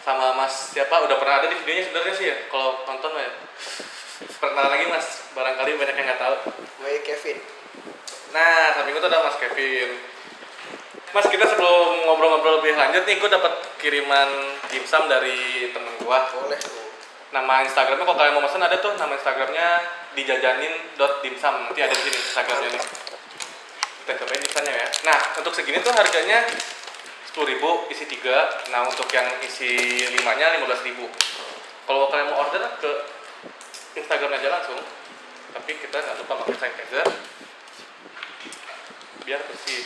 sama Mas siapa udah pernah ada di videonya sebenarnya sih ya. Kalau nonton ya. Perkenalan lagi Mas, barangkali banyak yang nggak tahu. Gue Kevin. Nah, samping itu ada Mas Kevin. Mas, kita sebelum ngobrol-ngobrol lebih lanjut nih, gue dapat kiriman dimsum dari temen gua. Boleh tuh. Nama Instagramnya kalau kalian mau pesan ada tuh, nama Instagramnya dijajanin.dimsum. Nanti ada di sini Instagramnya nih. Kita cobain dimsumnya ya. Nah, untuk segini tuh harganya 10.000 isi 3. Nah, untuk yang isi 5-nya 15.000. Kalau kalian mau order ke Instagram aja langsung. Tapi kita nggak lupa pakai sanitizer biar bersih.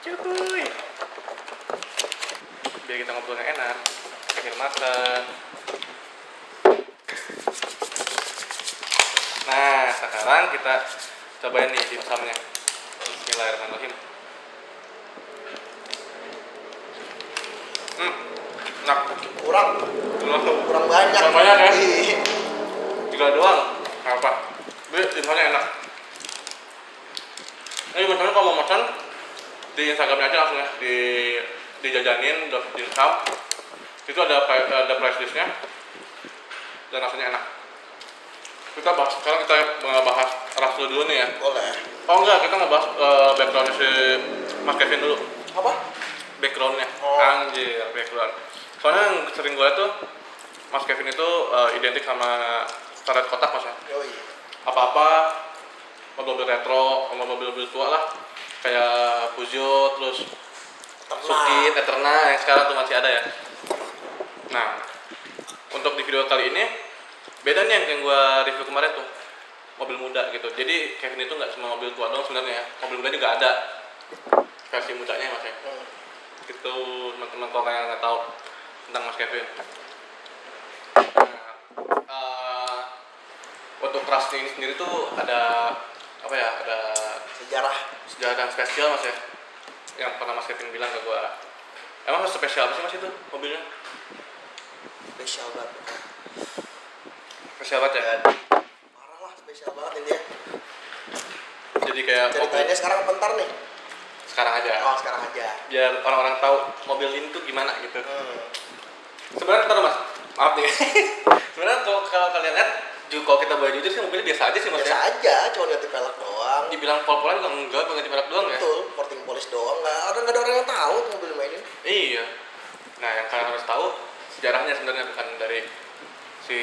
Cuy. Biar kita ngobrolnya enak sambil makan. Nah, sekarang kita cobain nih dimsumnya. Bismillahirrahmanirrahim. Enak. Kurang banyak. Kurang banyak ya? Iya. 3 doang. Apa? Dimsumnya enak. Ini misalnya kalau mau pesan di Instagramnya aja langsung ya, dijajanin.dimsum. Itu ada price listnya dan rasanya enak. Sekarang kita bahas ras dulu nih ya. Boleh. Oh enggak, kita ngebahas backgroundnya si Mas Kevin dulu. Apa? Backgroundnya. Oh. Anjir, background. Soalnya yang sering gue liat tuh Mas Kevin itu identik sama karet kotak Mas ya. Yoi. Apa-apa mobil retro, sama mobil tua lah. Kayak Peugeot, terus Suzuki, Eterna yang sekarang tuh masih ada ya. Nah, untuk di video kali ini bedanya yang gue review kemarin tuh mobil muda gitu. Jadi Kevin itu nggak cuma mobil tua doang sebenarnya ya. Mobil muda juga ada versi mudanya Mas ya. Gitu teman-teman kalau kalian nggak tahu tentang Mas Kevin. Nah, untuk Trust ini sendiri tuh ada apa ya? Ada sejarah yang spesial Mas ya. Yang pernah Mas Kevin bilang ke gua. Emang spesial apa sih Mas itu mobilnya? Spesial banget. Spesial banget ya. Parah lah, spesial banget ini ya. Jadi kayak Ceritanya sekarang bentar nih. Sekarang aja. Oh, sekarang aja. Biar orang-orang tahu mobil ini tuh gimana gitu. Sebenarnya taruh Mas, maaf nih. Sebenarnya kalau kalian lihat, kalau kita boleh jujur sih mobilnya biasa aja sih Mas. Biasa aja, cuma ganti velg doang. Dibilang pol-polan juga enggak, ganti velg doang ya. Betul, porting polish doang. Nggak ada orang yang tahu tuh mobil mainin. Iya. Nah, yang kalian harus tahu sejarahnya sebenarnya bukan dari si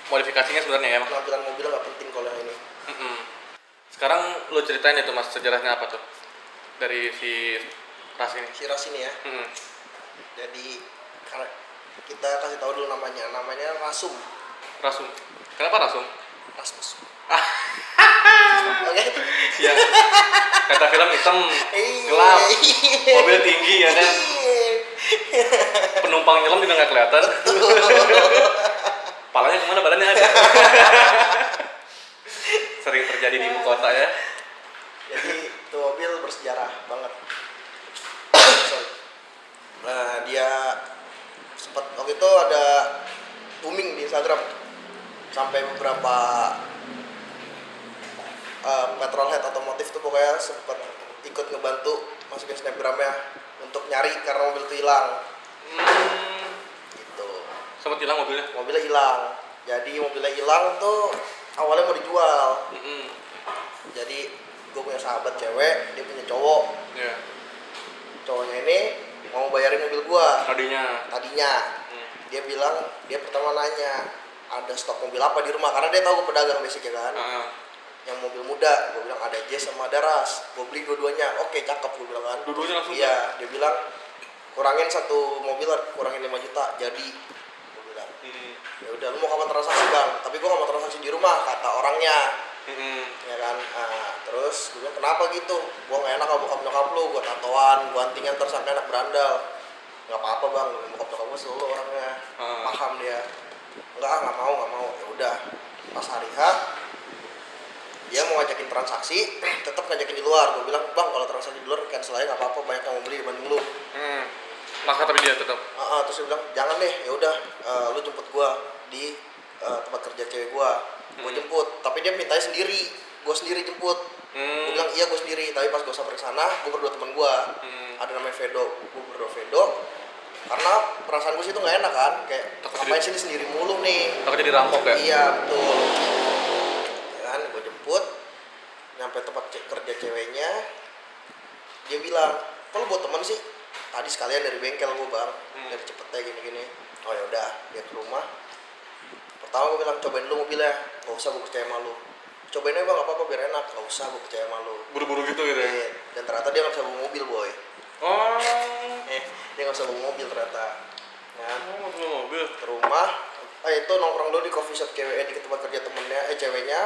modifikasinya sebenarnya ya. Penampilan mobilnya nggak penting kalau yang ini. Sekarang lo ceritain itu Mas, sejarahnya apa tuh dari si ras ini? Si ras ini ya. Jadi karena kita kasih tahu dulu namanya Rasum. Rasum. Kenapa Rasum? Rasmus. Oke. Ya. Kata film hitam, gelap, mobil tinggi ya kan. Penumpang nyelam juga nggak kelihatan. Palanya kemana, badannya ada. Sering terjadi di ibu kota ya. Jadi itu mobil bersejarah banget. Nah, dia sempat waktu itu ada booming di Instagram sampai beberapa petrolhead otomotif tuh pokoknya sempat ikut ngebantu masukin snapgramnya untuk nyari karena mobil itu hilang. Gitu. Sempat hilang mobilnya? Mobilnya hilang. Jadi mobilnya hilang tuh awalnya mau dijual. Jadi gue punya sahabat cewek, dia punya cowok. Yeah. Cowoknya ini mau bayarin mobil gua. Tadinya. Dia bilang, dia pertama nanya ada stok mobil apa di rumah karena dia tahu gue pedagang basic ya kan. Yang mobil muda, gue bilang ada Jazz sama ada Ras. Gue beli dua-duanya. Oke, cakep gue bilang kan. Dua-duanya langsung? Iya, dia bilang kurangin satu mobil, kurangin 5 juta jadi. Gue bilang. Ya udah, lu mau kapan transaksi bang? Tapi gue gak mau transaksi di rumah kata orangnya. Ya kan. Nah, terus gue bilang kenapa gitu? Gue gak enak sama bokap nyokap lu, gue tatoan, gue antingan tersangka anak berandal. Nggak apa-apa bang, bokap nyokap gue selalu orangnya paham dia. Nggak mau. Ya udah, pas hari H dia mau ngajakin transaksi, tetap ngajakin di luar. Gue bilang bang kalau transaksi di luar cancel aja nggak apa-apa, banyak yang mau beli dibanding lu. Maka tapi dia tetap. Terus dia bilang jangan deh, ya udah lu jemput gue di tempat kerja cewek gue jemput, tapi dia mintanya sendiri, gue sendiri jemput. Gue bilang iya gue sendiri, tapi pas gue sampai ke sana gue berdua teman gue, ada namanya Vedo, gue berdua Vedo, karena perasaan gue sih itu nggak enak kan, kayak ngapain sini sendiri mulu nih, takut jadi rampok ya. iya betul ya kan. Gue jemput nyampe tempat kerja ceweknya, dia bilang kalau buat teman sih tadi sekalian dari bengkel gue bang, dari Cepetnya gini-gini. Oh ya udah, dia ke rumah. Pertama gue bilang cobain dulu mobilnya, nggak usah gue percaya sama lu. Cobain aja bang, apa-apa biar enak, nggak usah gue percaya sama lu. Buru-buru gitu ya. Iya. Dan ternyata dia nggak bisa bawa mobil boy. Oh. Dia nggak bisa bawa mobil ternyata. Nah, mobil. ke rumah, itu nongkrong dulu di coffee shop cewek, di tempat kerja temennya, ceweknya,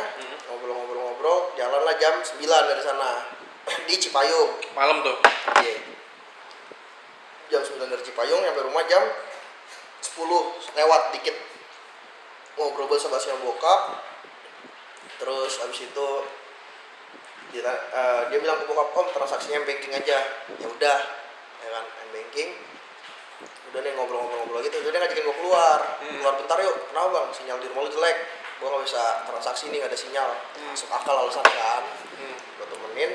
ngobrol-ngobrol, jalanlah jam 9 dari sana di Cipayung. Malam tuh. Iya. Jam 9 dari Cipayung, nyampe rumah jam 10 lewat dikit. Ngobrol bahasa-bahasa yang bokap. Terus abis itu dia bilang ke bokap, om transaksinya banking aja. Ya udah, ya kan, banking. Udah nih ngobrol-ngobrol gitu, jadi dia ngajakin gue keluar bentar yuk. Kenapa bang? Sinyal di rumah lu jelek, gue nggak bisa transaksi nih, nggak ada sinyal. Masuk akal alasan kan. Gue temenin.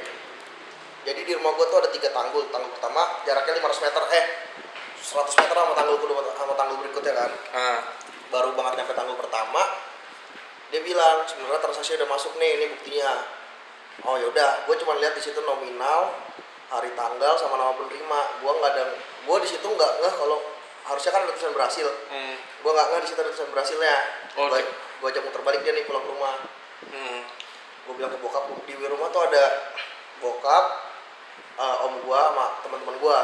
Jadi di rumah gue tuh ada 3 tanggul. Tanggul pertama jaraknya 500 meter, 100 meter sama tanggul kedua sama tanggul berikutnya kan. Baru banget nyampe tanggul pertama, dia bilang sebenarnya transaksi udah masuk nih, ini buktinya. Oh yaudah, gue cuma lihat di situ nominal, hari tanggal sama nama penerima. Gue di situ nggak ngeh kalau harusnya kan ada tulisan berhasil. Gue nggak ngeh di situ ada tulisan berhasilnya. Gue ajak muter balik dia nih pulang ke rumah. Gue bilang ke bokap, di rumah tuh ada bokap, om gue sama teman-teman gue,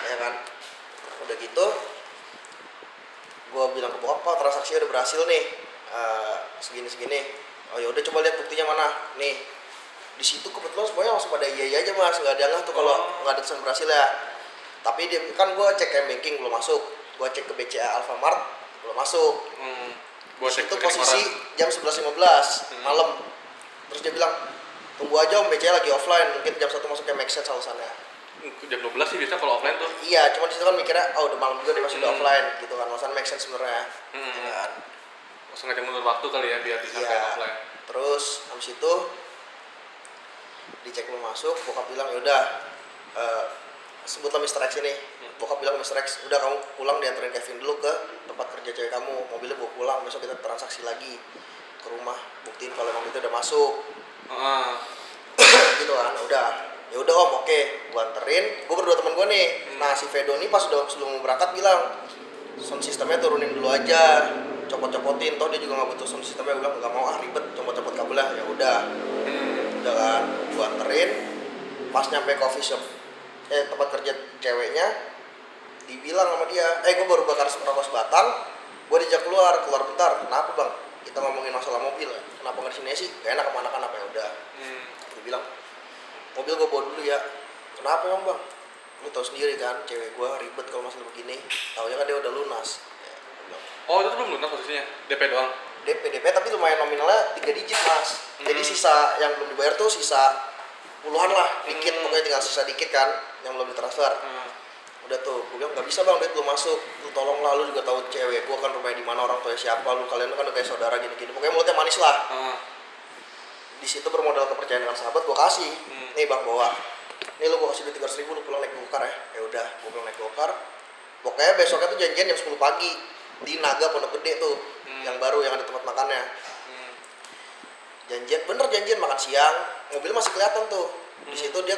ya kan. Udah gitu, gue bilang ke bokap, pak transaksinya udah berhasil nih, segini. Oh ya udah coba lihat buktinya mana nih. Di situ kebetulan semuanya langsung pada iya aja mas, nggak ada nggak tuh kalau nggak ada tulisan berhasil ya. Tapi dia kan gue cek banking belum masuk, gue cek ke BCA Alfamart belum masuk. Di situ posisi jam 11.15 malam. Terus dia bilang tunggu aja om, BCA lagi offline, mungkin jam 1 masuknya make sense alasannya. Jam 12 sih biasa kalau offline tuh. Iya, cuma di situ kan mikirnya udah malam juga nih, masih udah offline gitu kan, alasan make sense sebenarnya. Ya kan. Sengaja mundur waktu kali ya biar bisa offline. Terus habis itu dicek belum masuk, bokap bilang yaudah, sebutlah Mr. X ini. Bokap bilang Mr. X, udah kamu pulang dianterin Kevin dulu ke tempat kerja cewek kamu, mobilnya bawa pulang, besok kita transaksi lagi ke rumah, buktiin kalau emang itu udah masuk. Gitu kan, udah. Ya udah om, oke, gua anterin. Gua berdua teman gua nih. Nah si Vedo nih pas udah sebelum berangkat bilang sound sistemnya turunin dulu aja, copot-copotin. Toh dia juga nggak butuh sound sistemnya. Gua bilang nggak mau ribet, copot-copot kabelnya. Ya udah kan, gua anterin. Pas nyampe coffee shop, tempat kerja ceweknya, dibilang sama dia, gua baru bakar rokok sebatang. Gua dijak keluar bentar. Kenapa bang? Kita ngomongin masalah mobil. Kenapa nggak di sini sih? Gak enak sama anak-anak. Ya udah. Dia bilang mobil gue bawa dulu ya. Kenapa emang bang? Lu tau sendiri kan, cewek gue ribet kalau masalah begini. Taunya kan dia udah lunas. Oh itu tuh belum lunas posisinya? DP doang? DP tapi lumayan nominalnya 3 digit mas. Jadi sisa yang belum dibayar tuh sisa puluhan lah, dikit. Pokoknya tinggal sisa dikit kan yang belum ditransfer. Udah tuh, gue bilang gak bisa bang, duit belum masuk. Lu tolong lah, lu juga tahu cewek gue kan rumahnya di mana, orang tuanya siapa, lu kalian kan udah kayak saudara gini-gini. Pokoknya mulutnya manis lah. Di situ bermodal kepercayaan dengan sahabat, gue kasih. Nih bang bawa. Nih lu gue kasih duit 300.000, lu pulang naik gokar ya. Ya udah, gue pulang naik gokar. Pokoknya besoknya tuh janjian jam 10 pagi di Naga Pondok Gede tuh, yang baru yang ada tempat makannya. Janjian makan siang, mobil masih kelihatan tuh. Di situ dia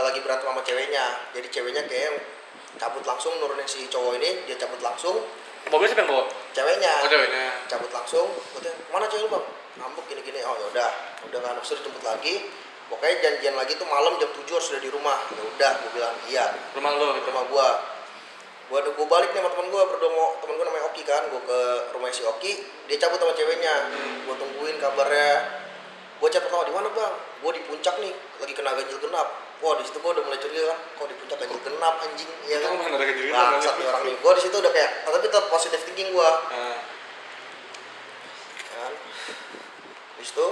lagi berantem sama ceweknya. Jadi ceweknya kayak cabut langsung, nurunin si cowok ini, dia cabut langsung. Mobilnya siapa yang bawa? Ceweknya. Oh ceweknya. Cabut langsung. Gue tanya, mana cewek lu bang? Ngambek gini-gini. Oh yaudah kan, harus dijemput lagi. Pokoknya janjian lagi tuh malam jam 7 harus sudah di rumah. Ya udah, gue bilang iya. Rumah lu? Rumah gue balik nih sama temen gue berdua, temen gue namanya Oki kan. Gue ke rumah si Oki, dia cabut sama ceweknya. Gue tungguin kabarnya. Gue chat pertama, di mana bang? Gue di puncak nih, lagi kena ganjil genap. Wah di situ gue udah mulai curiga kan, kok di puncak ganjil genap anjing, ya kan? Ada ganjil genap. Bangsat nih orang nih. Gue di situ udah kayak, tapi tetap positive thinking gue. Kan? Di situ,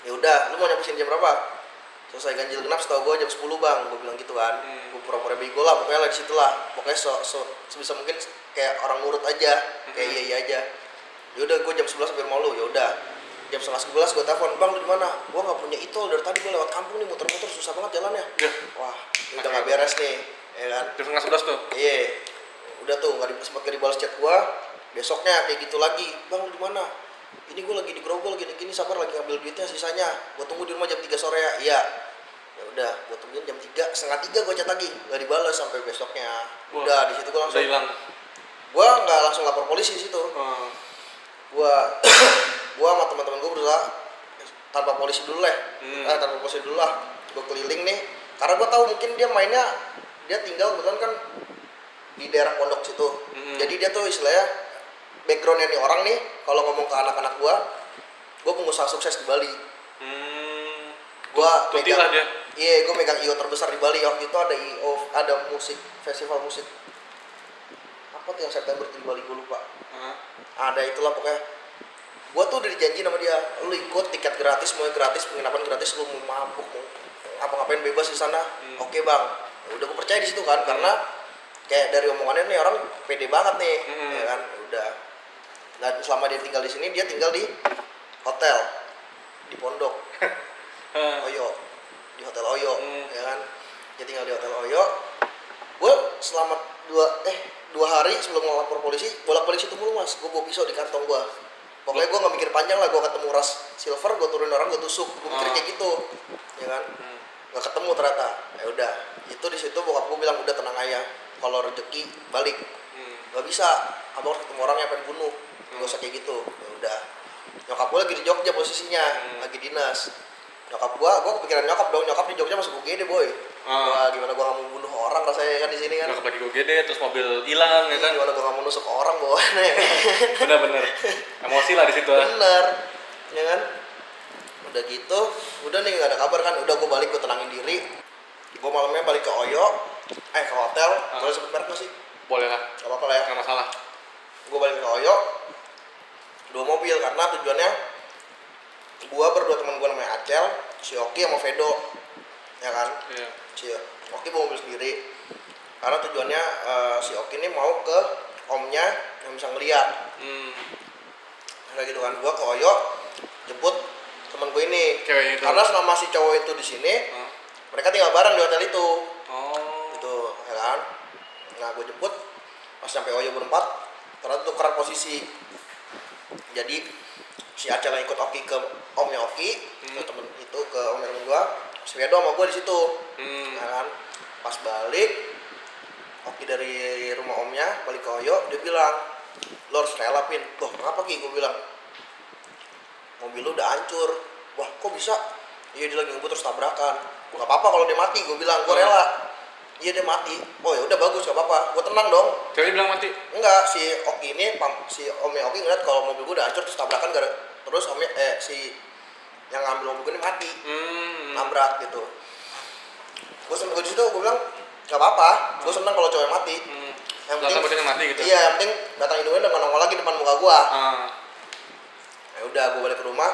ya udah, lu mau nyampe sini jam berapa? Selesai ganjil genap setahu gue jam 10 bang, gue bilang gitu kan. Gue pura-pura bego lah, pokoknya lah di situ lah. Pokoknya sebisa mungkin kayak orang nurut aja, kayak iya aja. Ya udah gue jam 11 sampai rumah lu. Ya udah jam 11 gue telepon, bang lu di mana? Gue nggak punya e-tol, dari tadi gue lewat kampung nih, muter-muter susah banget jalannya. Ya. Wah ini udah nggak beres nih, ya kan? Jam 11 tuh. Iya, udah tuh sempat gak dibalas chat gue. Besoknya kayak gitu lagi, bang lu di mana? Ini gue lagi di Grogol gini-gini, sabar lagi ngambil duitnya sisanya. Gue tunggu di rumah jam 3 sore ya. Iya. Ya udah, gue tungguin jam 3, setengah 3 gue chat lagi, nggak dibalas sampai besoknya. Wah, udah di situ gue langsung udah hilang. Gue nggak langsung lapor polisi di situ. Gue gue sama teman-teman gue berusaha tanpa polisi dulu lah. Tanpa polisi dulu lah. Gue keliling nih, karena gue tahu mungkin dia mainnya, dia tinggal kebetulan kan di daerah Pondok situ. Jadi dia tuh istilahnya backgroundnya nih orang nih, kalau ngomong ke anak-anak gue pengusaha sukses di Bali. Gue megang dia. Iya, gue megang IO terbesar di Bali. Waktu itu ada IO, ada musik, festival musik apa tuh yang September di Bali, gue lupa. Ada itulah pokoknya. Gue tuh udah dijanji sama dia, lu ikut tiket gratis, semuanya gratis, penginapan gratis, lu mau mabuk, mau apa-ngapain bebas di sana. Oke bang, ya udah gue percaya di situ kan, karena kayak dari omongannya nih orang pede banget nih, ya kan. Udah. Dan selama dia tinggal di sini, dia tinggal di hotel di Pondok Oyo, di hotel Oyo, ya kan. Dia tinggal di hotel Oyo. Gue selama dua hari sebelum ngelapor polisi, bolak-balik situ mulu mas. Gue bawa pisau di kantong gue. Pokoknya gue nggak mikir panjang lah. Gue ketemu ras silver, gue turunin orang, gue tusuk. Gue mikir kayak gitu, ya kan. Nggak ketemu ternyata. Ya udah. Itu di situ bokap gue bilang udah tenang aja. Kalau rezeki balik. Gak bisa. Abang harus ketemu orang yang pengen bunuh. Gak usah kayak gitu. Ya udah. Nyokap gue lagi di Jogja posisinya, lagi dinas. Nyokap gue kepikiran nyokap dong. Nyokap di Jogja masuk UGD boy. Wah gimana gue gak mau bunuh orang rasanya kan di sini kan. Nyokap lagi UGD terus mobil hilang ya kan. Gimana gue gak mau nusuk orang bawaannya. Bener-bener emosi lah di situ lah. Bener, ya kan. Udah gitu, udah nih gak ada kabar kan. Udah gue balik, gue tenangin diri. Gue malamnya balik ke Oyo, ke hotel. Boleh sebut merek gak sih? Boleh lah. Gak apa-apa lah ya. Gak masalah. Gue balik ke Oyo, 2 mobil karena tujuannya gue berdua teman gue namanya Acel, si Oki sama Vedo, ya kan. Iya. Si Oki bawa mobil sendiri karena tujuannya si Oki ini mau ke omnya yang bisa ngeliat. Kayak gitu kan. Gue ke Oyo jemput temen gue ini. Cewek itu. Karena selama si cowok itu di sini, mereka tinggal bareng di hotel itu. Gitu, ya kan. Nah gue jemput pas sampai Oyo berempat, ternyata tukeran posisi. Jadi si Acel yang ikut Oki ke omnya Oki, ke temen itu ke omnya temen gue, si Vedo sama gue di situ, ya kan. Pas balik, Oki dari rumah omnya balik ke Oyo, dia bilang, lo harus rela Pin. Loh kenapa Ki? Gue bilang, mobil lu udah hancur. Wah kok bisa? Iya dia lagi ngebut terus tabrakan. Gak apa-apa kalau dia mati, gue bilang, gue rela. Iya dia mati. Oh ya udah bagus, gak apa-apa. Gue tenang dong. Cewek bilang mati? Enggak, si Oki ini, si omnya Oki ngeliat kalau mobil gue udah hancur terus tabrakan, terus omnya si yang ngambil mobil gue ini mati, nabrak gitu. Gue seneng di situ, gue bilang gak apa-apa. Gue seneng kalau cowok mati. Yang penting mati gitu. Iya, yang penting datang hidungnya dengan nongol lagi depan muka gue. Ya udah, gue balik ke rumah,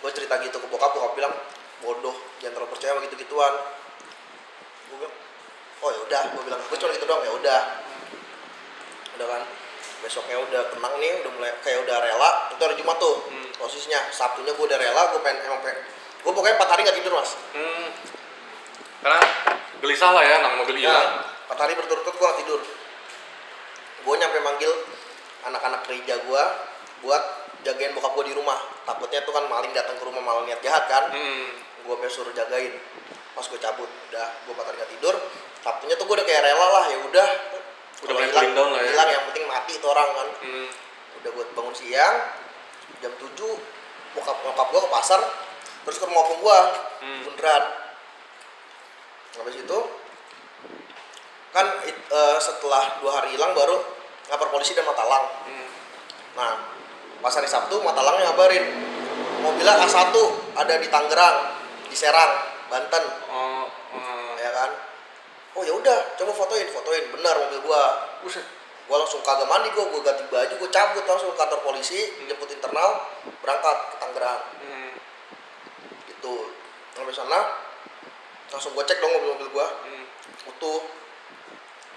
gue cerita gitu ke bokap bilang bodoh, jangan terlalu percaya sama gitu-gituan. Gue bilang, oh ya udah, gue bilang, gue cuma gitu doang. Ya udah kan. Besoknya udah tenang nih, udah mulai kayak udah rela. Itu hari Jumat tuh posisinya. Sabtunya gue udah rela, gue gue pokoknya 4 hari gak tidur mas. Karena gelisah lah ya, namanya mobil hilang. 4 hari berturut-turut gue gak tidur. Gue nyampe manggil anak-anak gereja gue buat jagain bokap gue di rumah. Takutnya tuh kan maling datang ke rumah malah niat jahat kan. Gue suruh jagain. Pas gue cabut, udah gue 4 hari gak tidur. Sabtunya tuh gue udah kayak rela lah, ya udah mulai cooling down lah ya. Hilang yang penting mati itu orang kan. Udah gue bangun siang jam 7, bokap gue ke pasar terus ke rumah opung gue beneran. Habis itu kan setelah 2 hari hilang baru ngapor polisi dan Matalang. Nah pas hari Sabtu Matalangnya ngabarin mobilnya A1 ada di Tangerang, di Serang, Banten. Ya kan. Oh ya udah, coba fotoin, benar mobil gua. Buset. Gua langsung kagak mandi, gua ganti baju, gua cabut langsung ke kantor polisi, jemput internal, berangkat ke Tangerang. Gitu. Sampai sana langsung gua cek dong mobil gua. Utuh.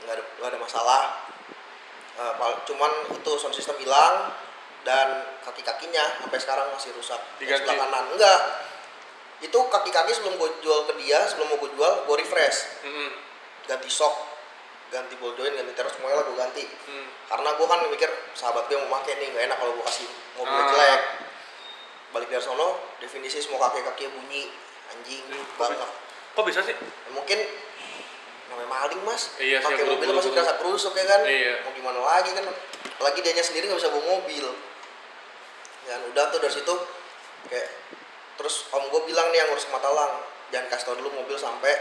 Enggak ada masalah. Cuman itu sound system hilang dan kaki-kakinya sampai sekarang masih rusak. Yang Diganti? sebelah kanan enggak, itu kaki-kaki sebelum gue jual ke dia, sebelum mau gue jual gue refresh, ganti shock, ganti ball joint, ganti terus semuanya lah gue ganti. Karena gue kan mikir sahabat gue mau pakai nih, nggak enak kalau gue kasih mobil jelek. Balik dari sono, definisi semua kaki-kakinya bunyi, anjing banget. Kok bisa sih? Ya, mungkin namanya maling mas, Iya, pakai mobil buru-buru. pasti kerasa kerusuk ya kan. Iya. Mau gimana lagi kan, apalagi dianya sendiri nggak bisa bawa mobil. Dan udah tuh dari situ kayak terus om gue bilang nih yang ngurus Matalang, jangan kasih tau dulu mobil sampai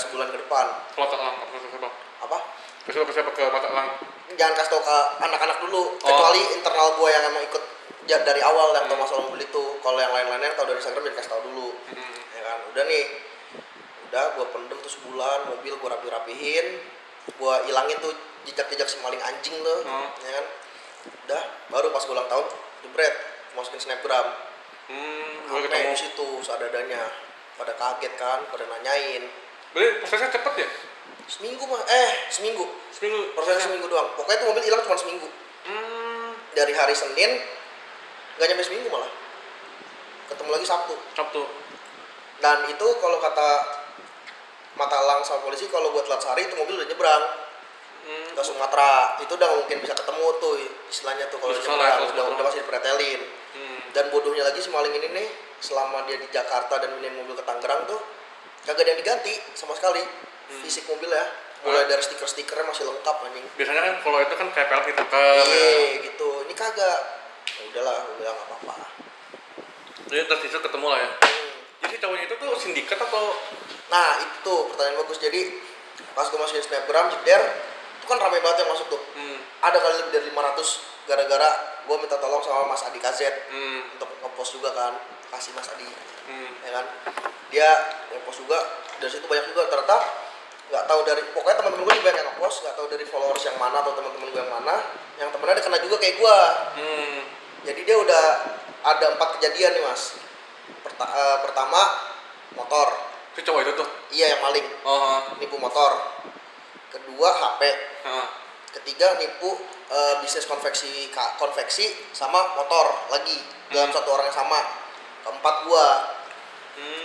sebulan ke depan. Matalang, Apa? ke siapa ke Matalang? Jangan kasih tau ke anak-anak dulu, kecuali internal gue yang emang ikut dari awal yang tau masalah mobil itu. Kalau yang lain-lainnya yang tau dari Instagram jangan kasih tau dulu. Ya kan, udah nih, udah gue pendem tuh sebulan, mobil gue rapi-rapihin, gue ilangin tuh jejak-jejak si maling anjing tuh, ya kan. Udah, baru pas gue ulang tahun, jebret, masukin snapgram. Sampai di situ seadanya, pada kaget kan, pada nanyain. Berarti prosesnya cepet ya? Seminggu. Seminggu? Prosesnya seminggu doang. Pokoknya itu mobil hilang cuma seminggu. Dari hari Senin, nggak nyampe seminggu malah. Ketemu lagi Sabtu. Dan itu kalau kata Matalang sama polisi, kalau buat telat sehari itu mobil udah nyebrang ke Sumatera. Itu udah mungkin bisa ketemu tuh istilahnya tuh kalau nyebrang. Udah pasti dipretelin. Dan bodohnya lagi si maling ini nih, selama dia di Jakarta dan pindahin mobil ke Tangerang tuh kagak ada yang diganti sama sekali. Fisik mobil ya, mulai dari stiker-stikernya masih lengkap anjing. Biasanya kan kalau itu kan kayak pelek gitu gitu. Ini kagak. Ya udahlah, gue bilang nggak apa-apa. Jadi terus ketemu lah ya. Jadi cowoknya itu tuh sindikat atau? Nah itu pertanyaan bagus. Jadi pas gue masukin snapgram jeder, itu kan ramai banget yang masuk tuh. Ada kali lebih dari 500 gara-gara gue minta tolong sama Mas Adi KZ untuk ngepost juga kan, kasih Mas Adi, ya kan. Dia ngepost juga, dari situ banyak juga ternyata nggak tahu dari, pokoknya teman-teman gue banyak yang ngepost, nggak tahu dari followers yang mana atau teman-teman gue yang mana, yang temennya dia kena juga kayak gue. Jadi dia udah ada 4 kejadian nih mas. Pertama motor. Si cowok itu tuh? Iya yang maling. Nipu motor. Kedua HP. Ketiga nipu bisnis konveksi sama motor lagi dalam satu orang yang sama. Keempat gua.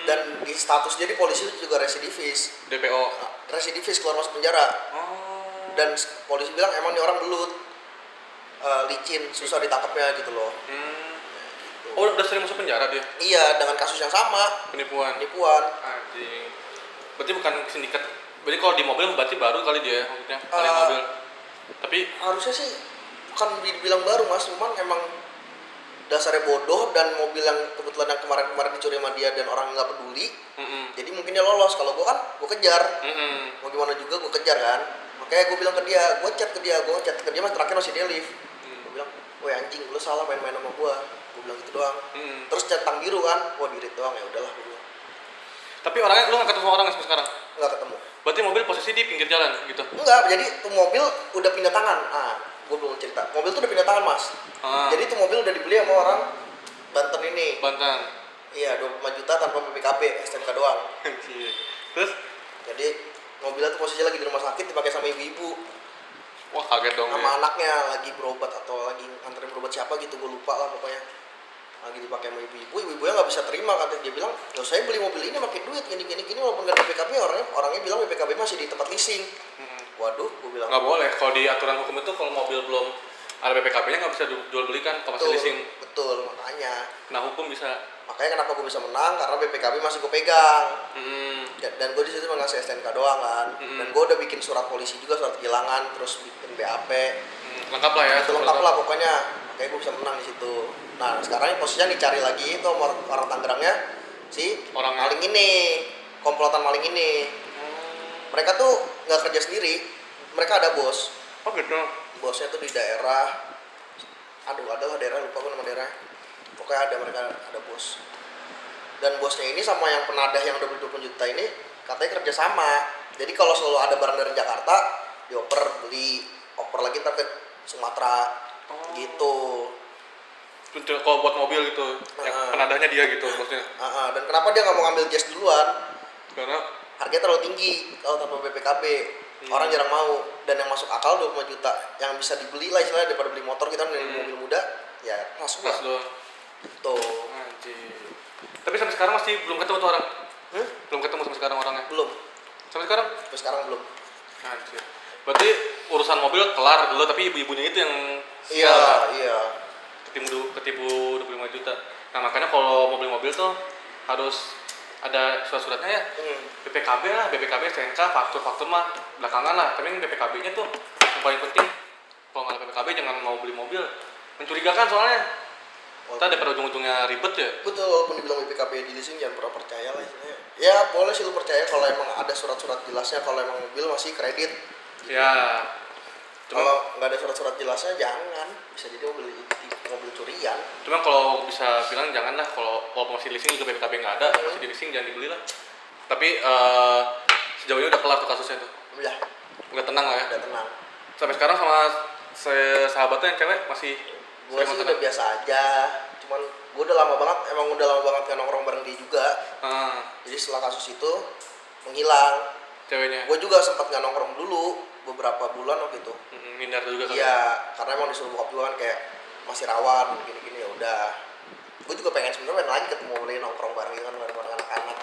Dan di status jadi polisi itu juga residivis. DPO. Residivis keluar masuk penjara. Dan polisi bilang emang ini orang belut, licin, susah ditangkapnya gitu loh. Oh udah sering masuk penjara dia? Iya, dengan kasus yang sama. Penipuan. Anjing. Berarti bukan sindikat. Berarti kalau di mobil berarti baru kali dia maksudnya maling mobil. Tapi harusnya sih bukan dibilang baru mas, cuman emang dasarnya bodoh dan mobil yang kebetulan yang kemarin dicuri sama dia dan orang nggak peduli. Jadi mungkin dia lolos. Kalau gue kan gue kejar. Mau gimana juga gue kejar kan. Makanya gue bilang ke dia, gue chat ke dia mas, terakhir masih dia live. Gue bilang, woi anjing lu salah main-main sama gue bilang gitu doang. Terus centang biru kan, wah dirit doang, ya udahlah gue bilang. Tapi orangnya lu nggak ketemu orang sampai sekarang? Nggak ketemu. Berarti mobil posisi di pinggir jalan gitu? Enggak, jadi tuh mobil udah pindah tangan. Gue belum cerita. Mobil tuh udah pindah tangan mas. Jadi tuh mobil udah dibeli sama orang Banten ini. Iya, 25 juta tanpa BPKB, STNK doang. Terus? Jadi mobilnya tuh posisinya lagi di rumah sakit dipakai sama ibu-ibu. Wah kaget dong. Sama anaknya lagi berobat atau lagi nganterin berobat siapa gitu, gue lupa lah pokoknya. Lagi dipakai sama ibu-ibunya nggak bisa terima, katanya. Dia bilang, loh saya beli mobil ini pakai duit gini walaupun nggak ada BPKB, orangnya bilang BPKB masih di tempat leasing. Waduh, gue bilang nggak boleh. Kalau di aturan hukum itu kalau mobil belum ada BPKB-nya nggak bisa jual belikan kalau masih leasing. Betul, makanya. Nah hukum bisa. Makanya kenapa gue bisa menang, karena BPKB masih gue pegang. Dan gue di situ ngasih STNK doang kan. Dan gue udah bikin surat polisi juga, surat kehilangan, terus bikin BAP. Lengkap lah ya. Itu lengkap lah pokoknya. Makanya gue bisa menang di situ. Nah sekarang posisinya dicari lagi itu orang Tangerangnya si maling ini, komplotan maling ini. Mereka tuh nggak kerja sendiri, mereka ada bos. Oh gitu. Bosnya tuh di daerah, adalah daerah, lupa gue nama daerah. Pokoknya mereka ada bos. Dan bosnya ini sama yang penadah yang udah beli 20 juta ini katanya kerja sama. Jadi kalau selalu ada barang dari Jakarta, dioper lagi ntar ke Sumatera. Gitu. Kalau buat mobil gitu, yang penadahnya dia gitu maksudnya. Dan kenapa dia nggak mau ngambil jazz duluan? Karena harganya terlalu tinggi kalau tanpa BPKB. Orang jarang mau, dan yang masuk akal 25 juta yang bisa dibeli lah istilahnya, daripada beli motor kita mending ras Ras gua. doang. Tuh. Anjir. Tapi sampai sekarang masih belum ketemu tuh orang. Belum ketemu sampai sekarang orangnya. Belum. Sampai sekarang? Sampai sekarang belum. Anjir. Berarti urusan mobil kelar lo, tapi ibu-ibunya itu yang Iya, iya. ketipu 25 juta. Nah, makanya kalau mau beli mobil tuh harus ada surat-suratnya ya. BPKB lah, BPKB, STNK, faktur mah belakangan lah. Tapi yang BPKB-nya tuh yang paling penting. Kalau nggak ada BPKB jangan mau beli mobil. Mencurigakan soalnya. Kita daripada ujung-ujungnya ribet ya. Betul, walaupun dibilang BPKB di leasing jangan pernah percaya lah istilahnya. Ya boleh sih lu percaya kalau emang ada surat-surat jelasnya, kalau emang mobil masih kredit. Ya. Kalau nggak ada surat-surat jelasnya jangan, bisa jadi mobil curian. Cuma kalau bisa bilang janganlah, kalau masih leasing juga BPKB nggak ada, masih di leasing jangan dibeli lah. Tapi sejauh ini udah kelar tuh kasusnya tuh. Udah tenang lah ya. Udah tenang. Sampai sekarang sama sahabatnya yang cewek masih Gue sih udah biasa aja, cuman gue udah lama banget kan nongkrong bareng dia juga. Jadi setelah kasus itu menghilang. Ceweknya? Gue juga sempat nggak nongkrong dulu beberapa bulan waktu itu. Minder juga kan? Iya, karena emang disuruh bokap juga kan kayak masih rawan gini-gini, ya udah. Gue juga pengen sebenarnya lagi ketemu lagi nongkrong bareng kan bareng anak-anak.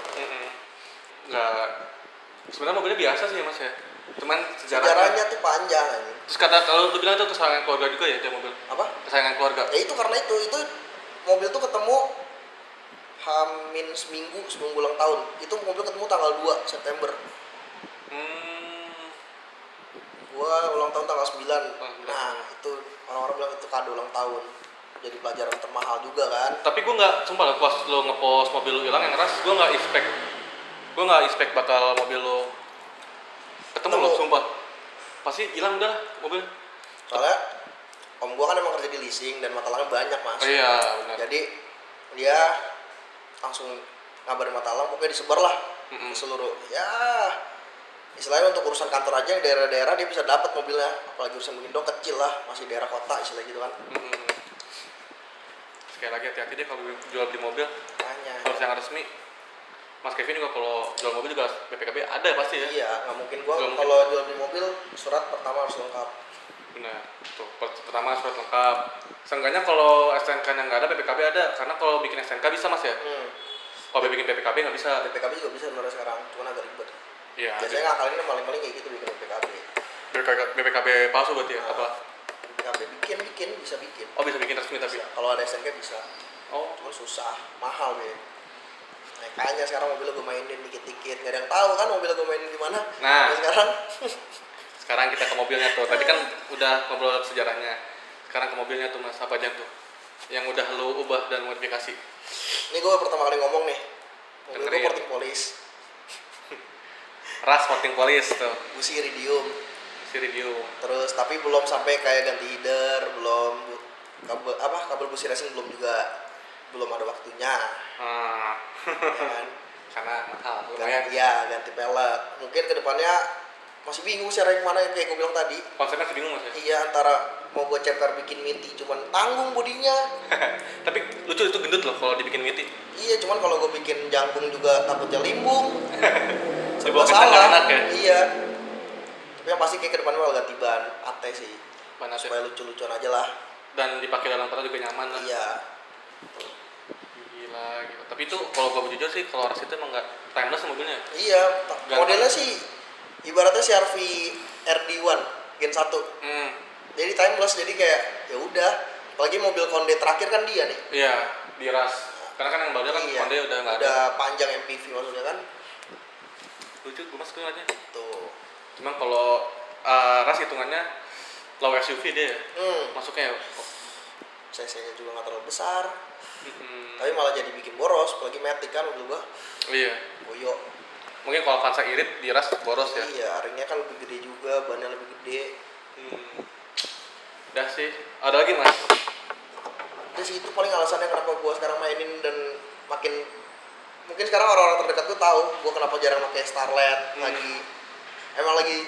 Nggak, sebenarnya mobilnya biasa sih mas ya. Cuman sejarahnya tuh panjang aja. Terus kalau lu bilang itu kesayangan keluarga juga ya dia mobil? Apa? Kesayangan keluarga? Ya itu karena itu mobil tuh ketemu hamin seminggu sebelum ulang tahun. Itu mobil ketemu tanggal 2 September. Gua ulang tahun tanggal 9. Nah itu orang-orang bilang itu kado ulang tahun. Jadi pelajaran termahal juga kan. Tapi gua nggak, sumpah pas lo ngepost mobil lo hilang yang ras, gua nggak expect bakal mobil lo ketemu lo, sumpah. Pasti hilang udah mobil. Soalnya om gua kan emang kerja di leasing dan matalangnya banyak mas. Oh iya benar. Jadi dia langsung ngabarin matalang, pokoknya disebar lah ke seluruh. Ya istilahnya untuk urusan kantor aja daerah-daerah dia bisa dapat mobilnya, apalagi urusan Indo kecil lah, masih daerah kota istilah gitu kan. Sekali lagi hati-hati deh kalau jual beli mobil. Harus yang resmi. Mas Kevin juga kalau jual mobil juga BPKB ada pasti ya? Iya, nggak mungkin gua kalau jual beli mobil surat pertama harus lengkap. Benar, tuh pertama surat lengkap. Seenggaknya kalau STNK-nya nggak ada, BPKB ada. Karena kalau bikin STNK bisa mas ya? Kalau bikin BPKB nggak bisa. BPKB juga bisa sebenarnya sekarang, cuma agak ribet. Iya. Biasanya ngakalinnya paling-paling kayak gitu bikin BPKB. BPKB palsu berarti ya? Apa? BPKB bikin bisa bikin. Oh bisa bikin resmi tapi? Kalau ada STNK bisa. Oh. Cuma susah, mahal deh. Makanya sekarang mobil gue mainin dikit-dikit, nggak ada yang tahu kan mobil gue mainin di mana. Nah, sekarang kita ke mobilnya tuh. Tadi kan udah ngobrol sejarahnya. Sekarang ke mobilnya tuh mas, apa aja tuh yang udah lo ubah dan modifikasi? Ini gue pertama kali ngomong nih, mobil gue porting polis. Ras porting polis tuh. Busi iridium. Terus tapi belum sampai kayak ganti header, belum kabel busi racing belum juga. Belum ada waktunya. Ya kan? Karena mahal lumayan. Iya, ganti pelek. Mungkin kedepannya masih bingung sih arah yang mana yang kayak gue bilang tadi. Konsepnya masih bingung mas ya? Iya, antara mau gue ceper bikin miti cuman tanggung bodinya. Tapi lucu itu gendut loh kalau dibikin miti. Iya, cuman kalau gue bikin jangkung juga takutnya limbung. Sebuah salah. Enak ya? Iya. Tapi yang pasti kayak kedepannya bakal ganti ban AT sih. Ban AT. Supaya lucu-lucuan aja lah. Dan dipakai dalam kota juga nyaman lah. Iya. Gila gitu. Tapi itu kalau gue jujur sih kalau ras itu emang nggak timeless mobilnya. Iya. Modelnya sih ibaratnya CR-V RD1 Gen 1. Jadi timeless, jadi kayak ya udah. Apalagi mobil Konde terakhir kan dia nih. Iya, di ras. Karena kan yang barunya kan Konde udah nggak ada. Udah panjang MPV maksudnya kan. Lucu, gue masuk aja. Tuh. Cuman kalau ras hitungannya low SUV dia ya. Masuknya ya. CC-nya juga nggak terlalu besar. Tapi malah jadi bikin boros, apalagi Matic kan mobil gua. Iya. Boyo. Mungkin kalau Avanza irit di ras boros ya. Iya, ringnya kan lebih gede juga, bannya lebih gede. Udah sih. Ada lagi mas? Udah sih, itu paling alasannya kenapa gua sekarang mainin dan makin mungkin sekarang orang-orang terdekat gua tahu gua kenapa jarang pakai Starlet lagi. Emang lagi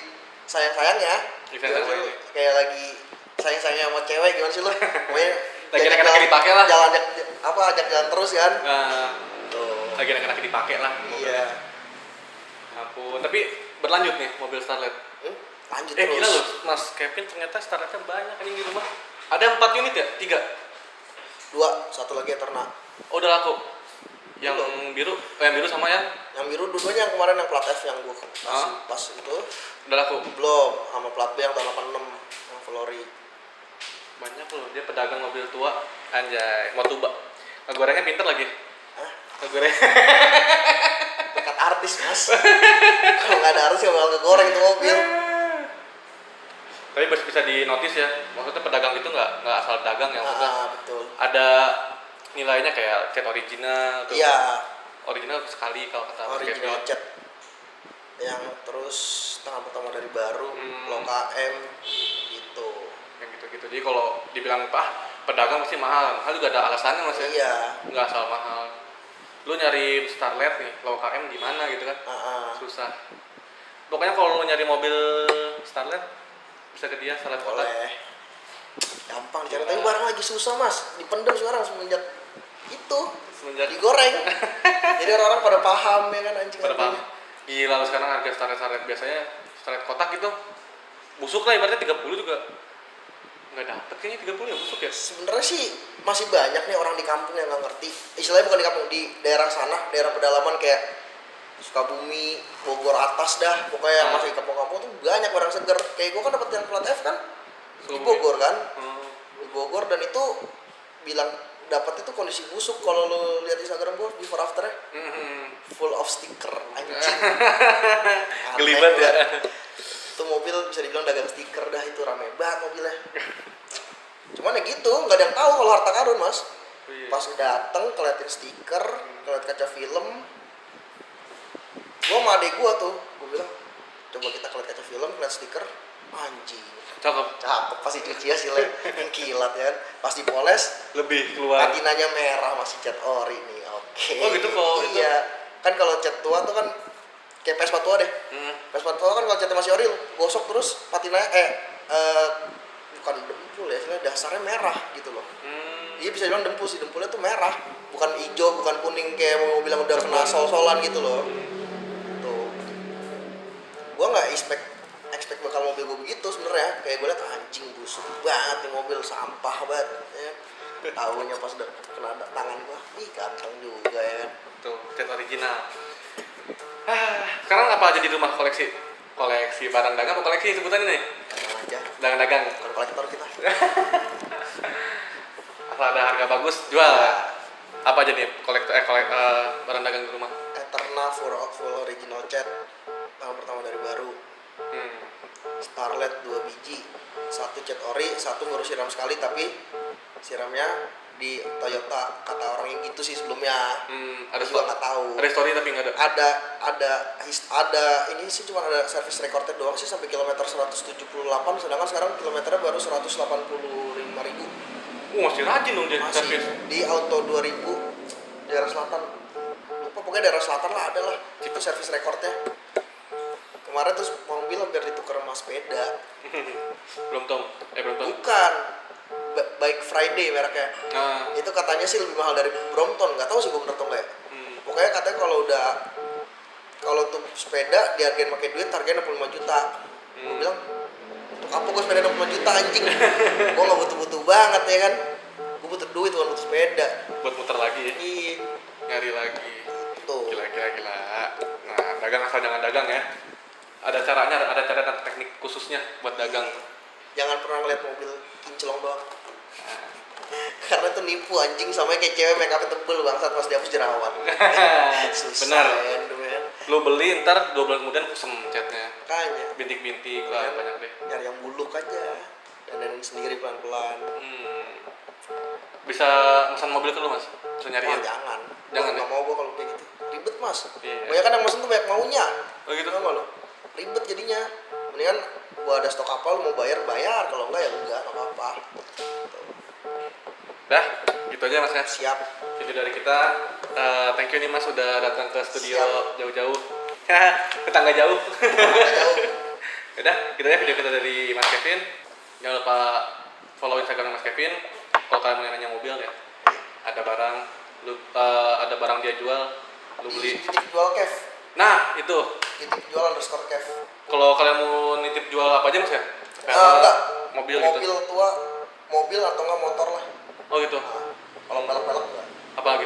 sayang-sayangnya. Kayak lagi sayang-sayangnya sama cewek gimana sih lo? Pokoknya lagi enak-enak dipakai lah. Ajak jalan terus kan? Tuh. Lagi enak-enak dipakai lah. Iya. Ampun. Tapi berlanjut nih mobil Starlet. Lanjut terus. Gila loh, Mas Kevin ternyata Starletnya banyak ini di rumah. Ada 4 unit ya? 3? 2, satu lagi Eterna. Oh, udah laku. Yang biru, yang biru sama yang biru dua-duanya yang kemarin yang plat F yang gua kasih pas itu udah laku. belum, sama plat B yang tahun 86 yang Flori. Banyak loh, dia pedagang mobil tua. Anjay, mau tuba. Ngegorengnya pinter lagi. Hah? Ngegoreng. Dekat artis mas. Kalau nggak ada artis ya bakal kegoreng itu mobil. Tapi bisa di notice ya, maksudnya pedagang itu nggak asal dagang ya, maksudnya Betul. ada nilainya kayak cat original tuh. Iya. Original sekali kalau kata Original cat. Yang terus tangan pertama dari baru, Low KM gitu. Yang gitu-gitu. Jadi kalau dibilang pedagang pasti mahal juga ada alasannya mas ya. Iya. Nggak asal mahal. Lu nyari Starlet nih, Low KM di mana gitu kan? Susah. Pokoknya kalau lu nyari mobil Starlet bisa ke dia Starlet kota. Boleh. Gampang dicari, tapi barang lagi susah mas, dipendem sekarang semenjak digoreng. Jadi orang-orang pada paham ya kan anjing. Pada paham. Gila lu sekarang harga Starlet biasanya Starlet kotak itu busuk lah ibaratnya 30 juga nggak dapet kayaknya 30 ya busuk ya. Sebenarnya sih masih banyak nih orang di kampung yang nggak ngerti. Istilahnya bukan di kampung, di daerah sana, daerah pedalaman kayak Sukabumi, Bogor atas dah, pokoknya yang masih kampung-kampung tuh banyak barang seger. Kayak gue kan dapet yang plat F kan di Bogor kan, di Bogor, dan itu bilang dapat itu kondisi busuk. Kalau lo lihat Instagram gue before after full of stiker anjing. Gelibat ya. Itu mobil bisa dibilang dagang stiker dah, itu rame banget mobilnya. Cuman ya gitu, nggak ada yang tahu kalau harta karun mas. Pas dateng keliatin stiker, keliat kaca film, gua sama adek gua tuh, gua bilang coba kita keliat kaca film, keliat stiker, anjing cakep, pasti cuci hasilnya yang kilat ya kan, pas dipoles lebih keluar, patinanya merah, masih cat ori nih. Oke. Oh gitu kok. Iya itu. Kan kalau cat tua tuh kan kayak Vespa tua deh. Vespa tua kan kalau catnya masih ori, gosok terus patinanya bukan dempul ya, sebenarnya dasarnya merah gitu loh. Iya bisa bilang dempul sih, dempulnya tuh merah, bukan hijau, bukan kuning kayak mau bilang udah kena sol-solan gitu loh. Tuh, gua nggak expect bakal mobil gua begitu sebenarnya. Kayak gue liat anjing busuk banget nih mobil, sampah banget. Ya. Tahunya pas udah kena tangan gua, ih ganteng juga ya kan. Tuh, cat original. Sekarang apa aja di rumah koleksi? Koleksi barang dagang apa koleksi sebutannya nih? Dagang aja. Dagang. Bukan kolektor kita. Asal ada harga bagus, jual. Ya. Apa aja nih barang dagang di rumah? Eterna full original cat. Tahun pertama dari baru. Starlet 2 biji. 1 cat ori, 1 ngurus siram sekali, tapi siramnya di Toyota. Kata orang yang gitu sih sebelumnya. Ada juga nggak tahu. Ada story tapi nggak ada. Ada ini sih cuma ada service recorded doang sih sampai kilometer 178, sedangkan sekarang kilometernya baru 185.000. Masih rajin dong dia service. Di Auto 2000 daerah selatan. Lupa pokoknya daerah selatan lah ada lah. Itu service recordnya. Kemarin terus mobil hampir ditukar sama sepeda. Belum tahu. Bukan. Bike Friday mereknya. Itu katanya sih lebih mahal dari Brompton, nggak tahu sih gue bener atau enggak ya. Pokoknya katanya kalau tuh sepeda dihargain pakai duit harganya 65 juta. Gue bilang untuk apa gue sepeda 65 juta anjing? Gue nggak butuh banget ya kan. Gue butuh duit, bukan butuh sepeda. Buat muter lagi ya? Iya. Nyari lagi. Tuh. Gila. Nah, dagang asal jangan dagang ya. Ada caranya, ada cara dan teknik khususnya buat dagang. Jangan pernah ngeliat mobil kinclong doang. Karena itu nipu anjing, sama kayak cewek make up tebel bangsat pas dihapus jerawat. Benar. Ya. Lu beli ntar 2 bulan kemudian kusem catnya. Kayaknya. Bintik-bintik lah banyak deh. Nyari yang buluk aja. Dan sendiri pelan-pelan. Bisa pesan mobil ke lu mas? Bisa nyariin? Jangan Nggak mau gua kalau kayak gitu. Ribet mas. Iya. Banyak kan yang mesen tuh banyak maunya. Oh gitu? Nggak lo? Ribet jadinya. Mendingan gua ada stok apa, lu mau bayar, kalau enggak ya enggak apa-apa. Dah, gitu aja mas ya. Siap. Video dari kita. Thank you nih mas sudah datang ke studio. Siap. Jauh-jauh. Tetangga jauh. Udah, gitu ya video kita dari Mas Kevin. Jangan lupa follow Instagram Mas Kevin. Kalau kalian mau nanya mobil ya, ada barang dia jual, lu beli. Titip jual Kev. Nah itu. Titip jual _Kev. Kalau kalian mau nitip jual apa aja mas ya? Enggak. Mobil tua, mobil atau enggak motor lah. Oh gitu.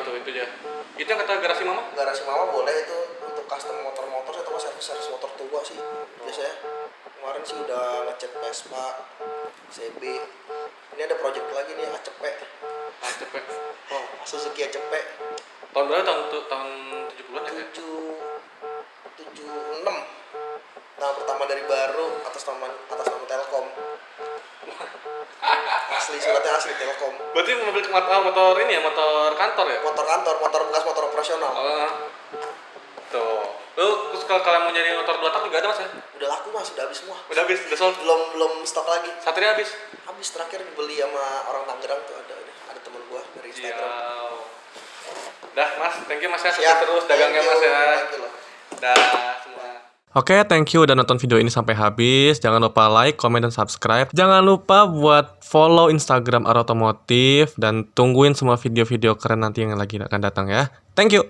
tuh itu aja. Itu yang kata garasi mama? Garasi mama boleh itu untuk custom motor-motor atau servis motor tua sih biasanya. Kemarin sih udah ngecat Vespa, CB. Ini ada project lagi nih ACP. ACP. Oh, Suzuki ACP. Tahun berapa? Tahun 70-an ya? 76. Nah, pertama dari baru atas nama Telkom. Asli, suratnya asli Telkom. Berarti mobil motor ini ya, motor kantor ya? Motor kantor, motor bekas, motor operasional. Tuh. Lu terus kalau kalian mau nyari motor 2 tak juga ada Mas ya? Udah laku Mas, udah habis semua. Udah habis, udah sold. Belum stok lagi. Satria habis. Habis terakhir dibeli sama orang Tangerang tuh ada temen gua dari Instagram. Dah Mas, thank you Mas ya, Siap, sukses terus dagangnya Mas ya. Thank you loh. Dah semua. Oke, thank you udah nonton video ini sampai habis. Jangan lupa like, comment, dan subscribe. Jangan lupa buat follow Instagram Arah Otomotif dan tungguin semua video-video keren nanti yang lagi akan datang ya. Thank you.